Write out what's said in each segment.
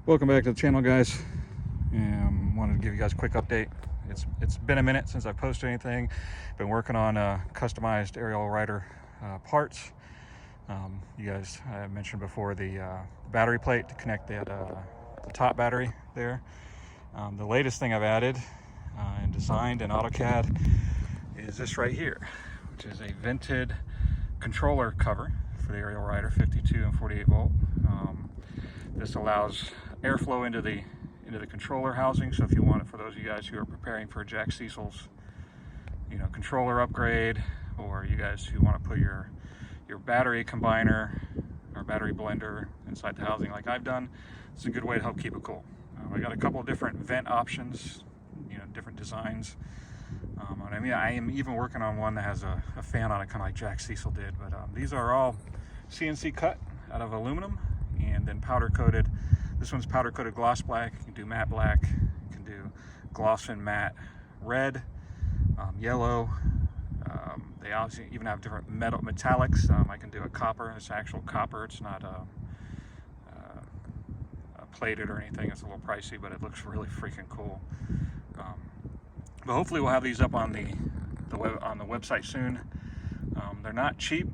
Welcome back to the channel, guys. Wanted to give you guys a quick update. It's been a minute since I've posted anything. Been working on customized Ariel Rider parts. You guys, I mentioned before the battery plate to connect the top battery there. The latest thing I've added and designed in AutoCAD is this right here, which is a vented controller cover for the Ariel Rider 52 and 48 volt. This allows airflow into the controller housing. So if you want it, for those of you guys who are preparing for Jack Cecil's controller upgrade, or you guys who want to put your battery combiner or battery blender inside the housing like I've done, it's a good way to help keep it cool. I got a couple of different vent options, different designs. I am even working on one that has a fan on it, kind of like Jack Cecil did. But these are all CNC cut out of aluminum and then powder coated. This one's powder coated gloss black. You can do matte black, you can do gloss and matte red, yellow. They also even have different metal metallics. I can do a copper. It's actual copper. It's not plated or anything. It's a little pricey, but it looks really freaking cool. But hopefully we'll have these up on the website soon. They're not cheap.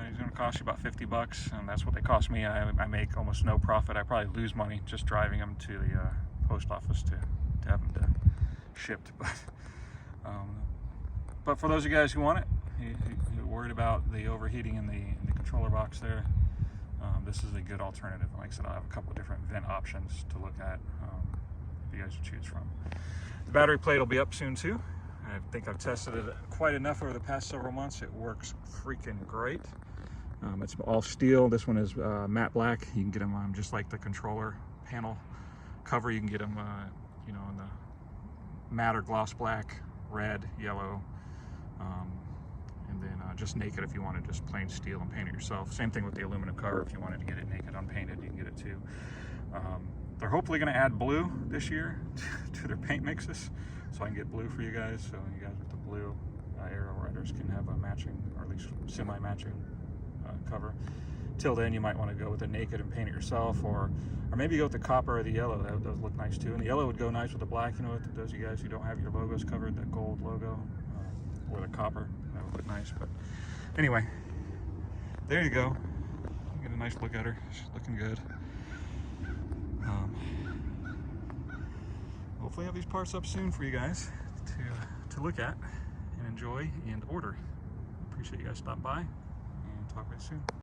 It's going to cost you about 50 bucks, and that's what they cost me. I make almost no profit. I probably lose money just driving them to the post office to have them shipped. But for those of you guys who want it, you're worried about the overheating in the controller box there, this is a good alternative. Like I said, I have a couple of different vent options to look at for you guys to choose from. The battery plate will be up soon too. I think I've tested it quite enough over the past several months. It works freaking great. It's all steel. This one is matte black. You can get them just like the controller panel cover. You can get them, in the matte or gloss black, red, yellow, and then just naked if you wanted just plain steel and paint it yourself. Same thing with the aluminum cover. If you wanted to get it naked unpainted, you can get it too. They're hopefully going to add blue this year to their paint mixes, so I can get blue for you guys. So you guys with the blue Ariel Riders can have a matching, or at least semi-matching cover. Till then, you might want to go with the naked and paint it yourself, or maybe go with the copper or the yellow. Those look nice too. And the yellow would go nice with the black. Those of you guys who don't have your logos covered, that gold logo, or the copper, that would look nice. But anyway, there you go. Get a nice look at her. She's looking good. Hopefully have these parts up soon for you guys to look at and enjoy and order. Appreciate you guys stopping by, and talk with you soon.